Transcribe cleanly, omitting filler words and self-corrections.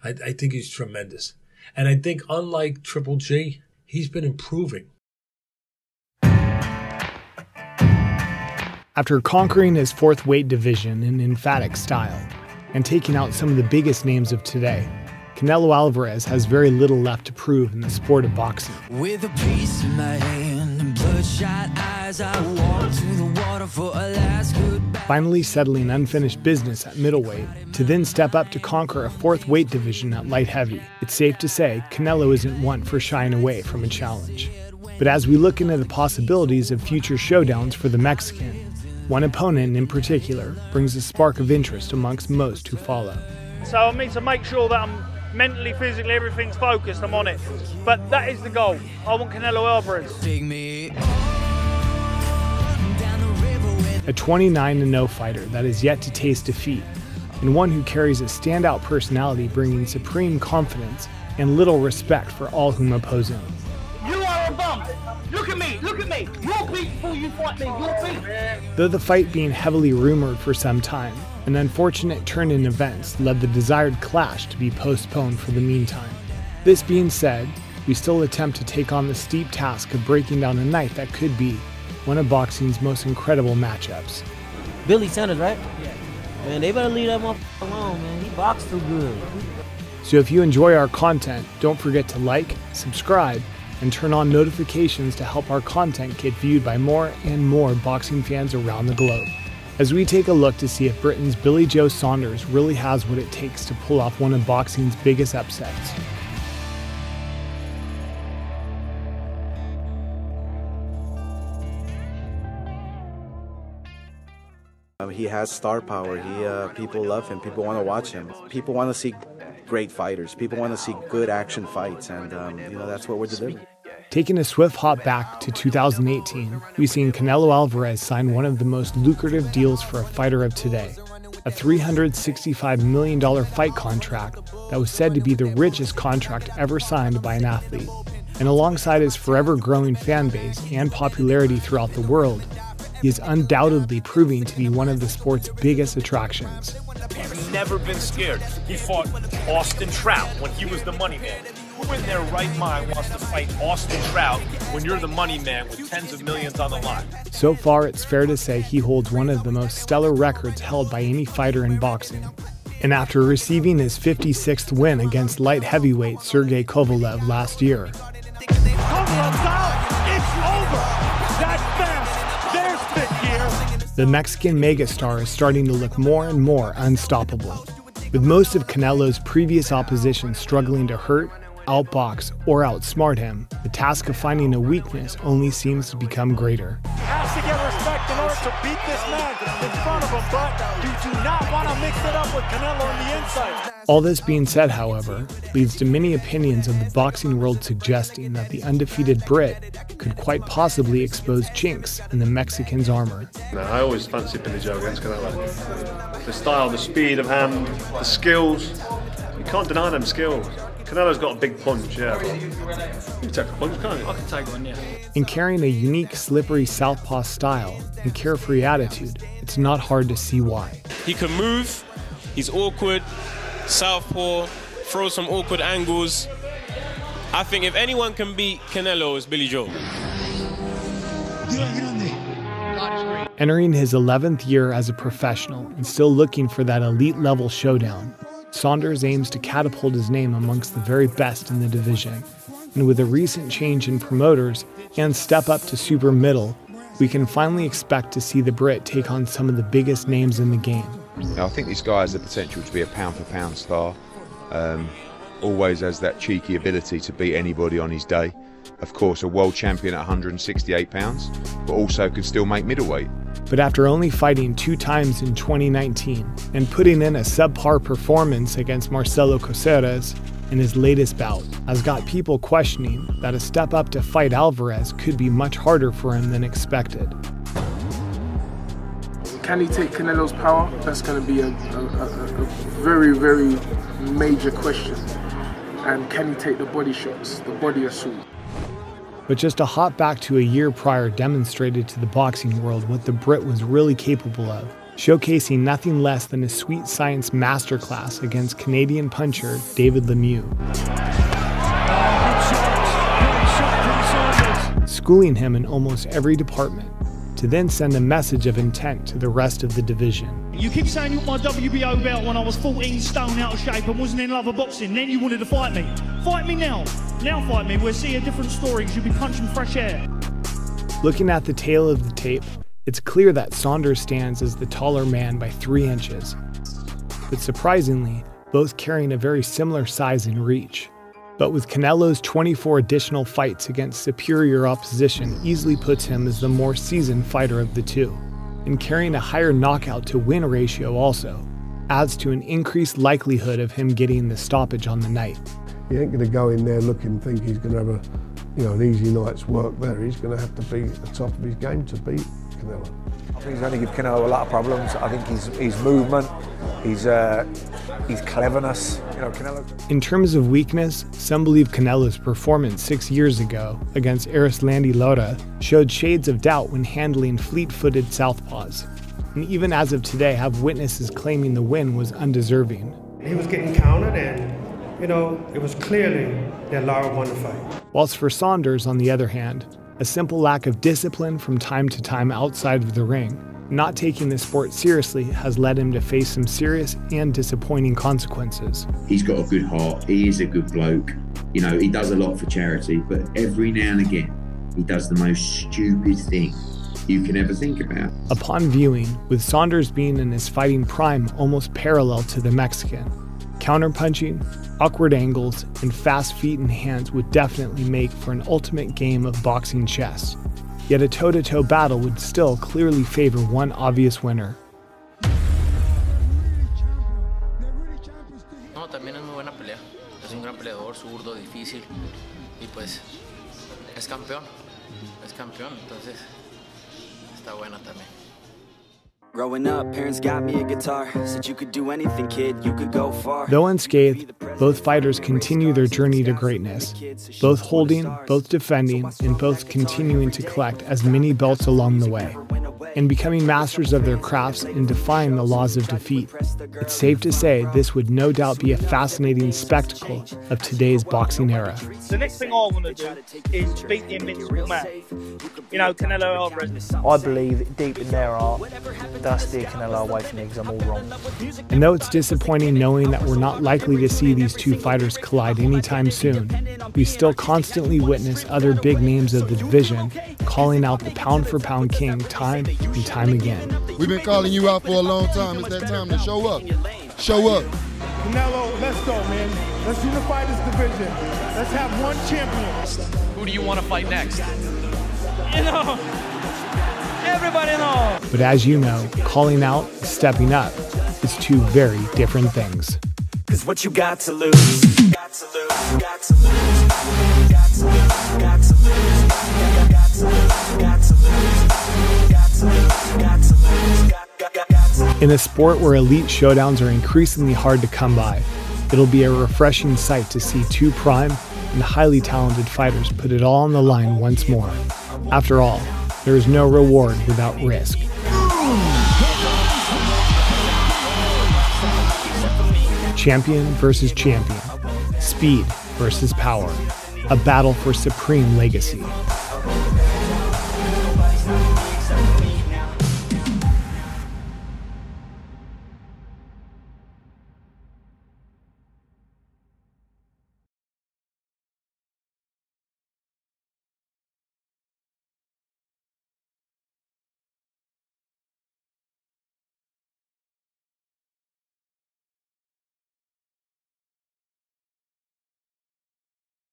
I think he's tremendous. And I think unlike Triple G, he's been improving. After conquering his fourth weight division in emphatic style and taking out some of the biggest names of today, Canelo Alvarez has very little left to prove in the sport of boxing. With a piece in my hand and bloodshot eyes, I walk to the water for a last goodbye. Finally settling unfinished business at middleweight to then step up to conquer a fourth weight division at light heavy, it's safe to say Canelo isn't one for shying away from a challenge. But as we look into the possibilities of future showdowns for the Mexican, one opponent in particular brings a spark of interest amongst most who follow. So I need to make sure that I'm mentally, physically, everything's focused, I'm on it. But that is the goal. I want Canelo Alvarez. A 29-0 fighter that is yet to taste defeat, and one who carries a standout personality bringing supreme confidence and little respect for all whom oppose him. You are a bum! Look at me! Look at me! You'll beat before you fight me! You'll beat! Though the fight being heavily rumored for some time, an unfortunate turn in events led the desired clash to be postponed for the meantime. This being said, we still attempt to take on the steep task of breaking down a night that could be one of boxing's most incredible matchups. Billy Sanders, right? Yeah. Man, they better leave that motherfucker alone, man. He boxed too good. So if you enjoy our content, don't forget to like, subscribe, and turn on notifications to help our content get viewed by more and more boxing fans around the globe. As we take a look to see if Britain's Billy Joe Saunders really has what it takes to pull off one of boxing's biggest upsets. He has star power. People love him. People want to watch him. People want to see great fighters. People want to see good action fights, and that's what we're delivering. Taking a swift hop back to 2018, we've seen Canelo Alvarez sign one of the most lucrative deals for a fighter of today, a $365 million fight contract that was said to be the richest contract ever signed by an athlete. And alongside his forever growing fan base and popularity throughout the world, he is undoubtedly proving to be one of the sport's biggest attractions. He's never been scared. He fought Austin Trout when he was the money man. Who in their right mind wants to fight Austin Trout when you're the money man with tens of millions on the line? So far, it's fair to say he holds one of the most stellar records held by any fighter in boxing. And after receiving his 56th win against light heavyweight Sergey Kovalev last year, Kovalev's out! It's over! That fast! There's fifth gear! The Mexican megastar is starting to look more and more unstoppable. With most of Canelo's previous opposition struggling to hurt, outbox, or outsmart him, the task of finding a weakness only seems to become greater. He has to get respect in order to beat this man in front of him, but you do not want to mix it up with Canelo on the inside. All this being said, however, leads to many opinions of the boxing world suggesting that the undefeated Brit could quite possibly expose chinks in the Mexican's armor. I always fancied Billy Joe against Canelo. The style, the speed of hand, the skills, you can't deny them skills. Canelo's got a big punch, yeah, but you can take a punch, can't you? I can take one, yeah. In carrying a unique, slippery southpaw style and carefree attitude, it's not hard to see why. He can move, he's awkward, southpaw, throw some awkward angles. I think if anyone can beat Canelo, it's Billy Joe. Entering his 11th year as a professional and still looking for that elite level showdown, Saunders aims to catapult his name amongst the very best in the division. And with a recent change in promoters and step up to super middle, we can finally expect to see the Brit take on some of the biggest names in the game. I think this guy has the potential to be a pound-for-pound star. Always has that cheeky ability to beat anybody on his day. Of course, a world champion at 168 pounds, but also could still make middleweight. But after only fighting 2 times in 2019 and putting in a subpar performance against Marcelo Caceres in his latest bout, has got people questioning that a step up to fight Alvarez could be much harder for him than expected. Can he take Canelo's power? That's going to be a very, very major question. And can he take the body shots, the body assault? But just a hop back to a year prior demonstrated to the boxing world what the Brit was really capable of, showcasing nothing less than a sweet science masterclass against Canadian puncher David Lemieux. Schooling him in almost every department, to then send a message of intent to the rest of the division. You keep saying you want my WBO belt when I was 14 stone out of shape and wasn't in love with boxing. Then you wanted to fight me. Fight me now. Now fight me. We'll see a different story because you'll be punching fresh air. Looking at the tail of the tape, it's clear that Saunders stands as the taller man by 3 inches. But surprisingly, both carrying a very similar size and reach. But with Canelo's 24 additional fights against superior opposition easily puts him as the more seasoned fighter of the two. And carrying a higher knockout to win ratio also adds to an increased likelihood of him getting the stoppage on the night. He ain't going to go in there looking, think he's going to have an easy night's work there. He's going to have to be at the top of his game to beat Canelo. I think he's going to give Canelo a lot of problems. I think his movement, his cleverness, Canelo. In terms of weakness, some believe Canelo's performance 6 years ago against Arislandi Lara showed shades of doubt when handling fleet-footed southpaws, and even as of today have witnesses claiming the win was undeserving. He was getting countered and, it was clearly that Lara won the fight. Whilst for Saunders, on the other hand, a simple lack of discipline from time to time outside of the ring, not taking the sport seriously, has led him to face some serious and disappointing consequences. He's got a good heart, he is a good bloke, he does a lot for charity, but every now and again, he does the most stupid thing you can ever think about. Upon viewing, with Saunders being in his fighting prime almost parallel to the Mexican, counterpunching, awkward angles, and fast feet and hands would definitely make for an ultimate game of boxing chess. Yet a toe-to-toe battle would still clearly favor one obvious winner. No, también es muy buena pelea. Es un gran peleador, zurdo, difícil. Y pues es campeón. Es campeón, entonces está buena también. Growing up, parents got me a guitar. Said you could do anything, kid, you could go far. Though unscathed, both fighters continue their journey to greatness, both holding, both defending, and both continuing to collect as many belts along the way, and becoming masters of their crafts and defying the laws of defeat. It's safe to say this would no doubt be a fascinating spectacle of today's boxing era. The next thing I want to do is beat the invincible man. Canelo Alvarez. I believe deep in their heart, they'll steer Canelo away from me because I'm all wrong. And though it's disappointing knowing that we're not likely to see these two fighters collide anytime soon, we still constantly witness other big names of the division calling out the pound-for-pound king time and time again. We've been calling you out for a long time. It's that time to show up. Show up. Canelo, let's go, man. Let's unify this division. Let's have one champion. Who do you want to fight next? Everybody knows. But as you know, calling out, stepping up, is two very different things. Cause what you got to lose, got to lose, got to lose, got to lose, got to lose, got to lose, got to lose, got to lose, got to lose, got to lose. In a sport where elite showdowns are increasingly hard to come by, it'll be a refreshing sight to see two prime and highly talented fighters put it all on the line once more. After all, there is no reward without risk. Champion versus champion. Speed versus power. A battle for supreme legacy.